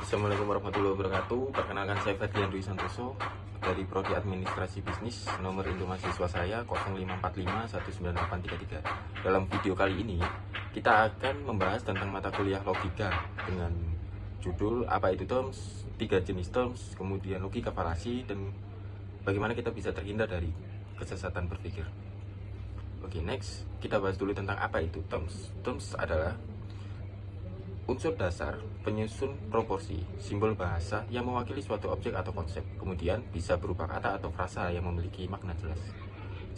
Assalamualaikum warahmatullahi wabarakatuh. Perkenalkan, saya Ferdian Dwi Santoso dari Prodi Administrasi Bisnis. Nomor induk mahasiswa saya 0545198833. Dalam video kali ini kita akan membahas tentang mata kuliah logika dengan judul apa itu terms, 3 jenis terms, kemudian logika falasi, dan bagaimana kita bisa terhindar dari kesesatan berpikir. Oke, next kita bahas dulu tentang apa itu terms. Terms adalah unsur dasar penyusun proporsi simbol bahasa yang mewakili suatu objek atau konsep, kemudian bisa berupa kata atau frasa yang memiliki makna jelas.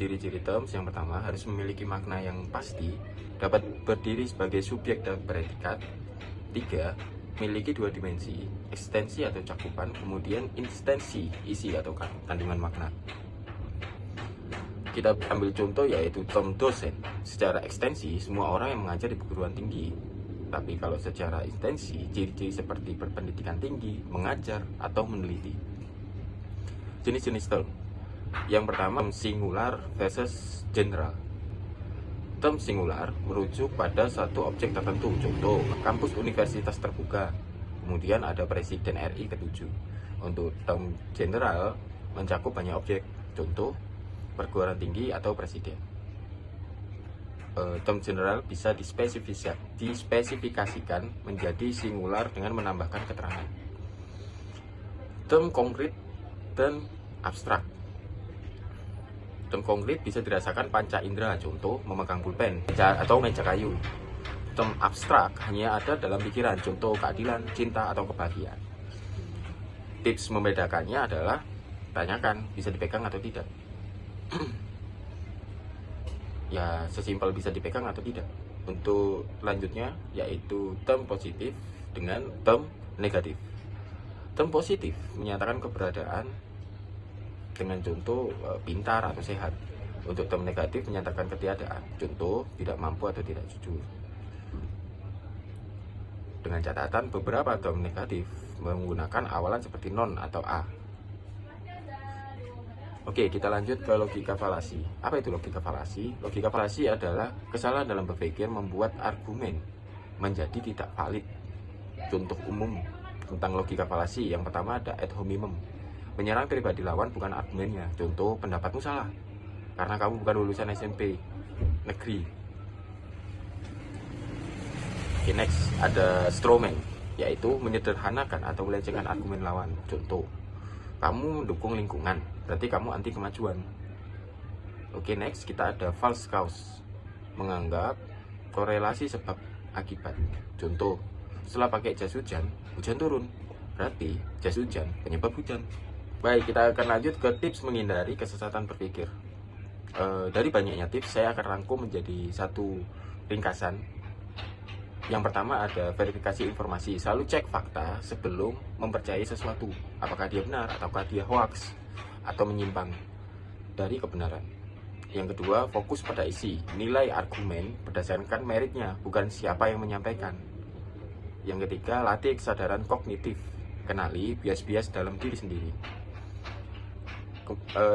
Ciri-ciri terms: yang pertama, harus memiliki makna yang pasti, dapat berdiri sebagai subjek dan predikat. 3, memiliki 2 dimensi, ekstensi atau cakupan, kemudian instansi, isi atau kandungan makna. Kita ambil contoh yaitu term dosen. Secara ekstensi, semua orang yang mengajar di perguruan tinggi. Tapi kalau secara instansi, ciri-ciri seperti berpendidikan tinggi, mengajar, atau meneliti. Jenis-jenis term. Yang pertama, singular versus general. Term singular merujuk pada satu objek tertentu, contoh kampus universitas terbuka. Kemudian ada Presiden RI ke-7. Untuk term general mencakup banyak objek, contoh perguruan tinggi atau presiden. Term general bisa dispesifikasikan menjadi singular dengan menambahkan keterangan. Term konkret dan abstrak. Term konkret bisa dirasakan panca indera, contoh memegang pulpen atau meja kayu. Term abstrak hanya ada dalam pikiran, contoh keadilan, cinta, atau kebahagiaan. Tips membedakannya adalah tanyakan bisa dipegang atau tidak. Ya, sesimpel bisa dipegang atau tidak. Untuk lanjutnya yaitu term positif dengan term negatif. Term positif menyatakan keberadaan dengan contoh pintar atau sehat. Untuk term negatif menyatakan ketiadaan, contoh tidak mampu atau tidak jujur. Dengan catatan beberapa term negatif menggunakan awalan seperti non atau a. Oke, kita lanjut ke logika falasi. Apa itu logika falasi? Logika falasi adalah kesalahan dalam berpikir membuat argumen menjadi tidak valid. Contoh umum tentang logika falasi, yang pertama ada ad hominem. Menyerang pribadi lawan bukan argumennya. Contoh, pendapatmu salah karena kamu bukan lulusan SMP negeri. Oke, next ada strawman, yaitu menyederhanakan atau melecehkan argumen lawan. Contoh, kamu mendukung lingkungan, berarti kamu anti kemajuan. Oke, next kita ada false cause, menganggap korelasi sebab akibat. Contoh, setelah pakai jas hujan, hujan turun, berarti jas hujan penyebab hujan. Baik, kita akan lanjut ke tips menghindari kesesatan berpikir. Dari banyaknya tips, saya akan rangkum menjadi satu ringkasan. Yang pertama ada verifikasi informasi. Selalu cek fakta sebelum mempercayai sesuatu, apakah dia benar ataukah dia hoax atau menyimpang dari kebenaran. Yang kedua, fokus pada isi. Nilai argumen berdasarkan meritnya, bukan siapa yang menyampaikan. Yang ketiga, latih kesadaran kognitif. Kenali bias-bias dalam diri sendiri.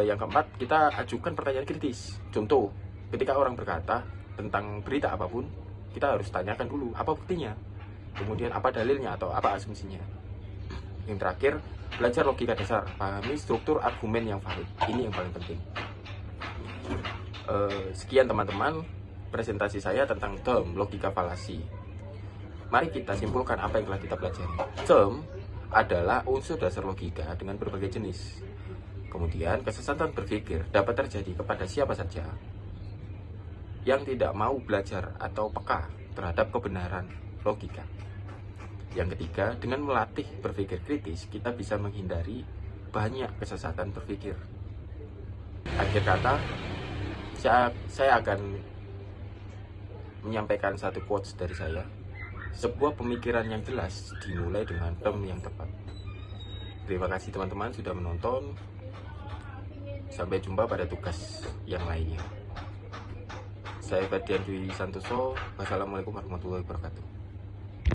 Yang keempat, kita ajukan pertanyaan kritis. Contoh, ketika orang berkata tentang berita apapun, kita harus tanyakan dulu apa buktinya, kemudian apa dalilnya atau apa asumsinya. Yang terakhir, belajar logika dasar, pahami struktur argumen yang valid. Ini yang paling penting. Sekian teman-teman presentasi saya tentang term logika falasi. Mari kita simpulkan apa yang telah kita pelajari. Term adalah unsur dasar logika dengan berbagai jenis. Kemudian kesesatan berpikir dapat terjadi kepada siapa saja yang tidak mau belajar atau peka terhadap kebenaran logika. Yang ketiga, dengan melatih berpikir kritis, kita bisa menghindari banyak kesesatan berpikir. Akhir kata, saya akan menyampaikan satu quotes dari saya. Sebuah pemikiran yang jelas dimulai dengan term yang tepat. Terima kasih teman-teman sudah menonton. Sampai jumpa pada tugas yang lainnya. Saya Ferdian Dwi Santoso. Wassalamualaikum warahmatullahi wabarakatuh.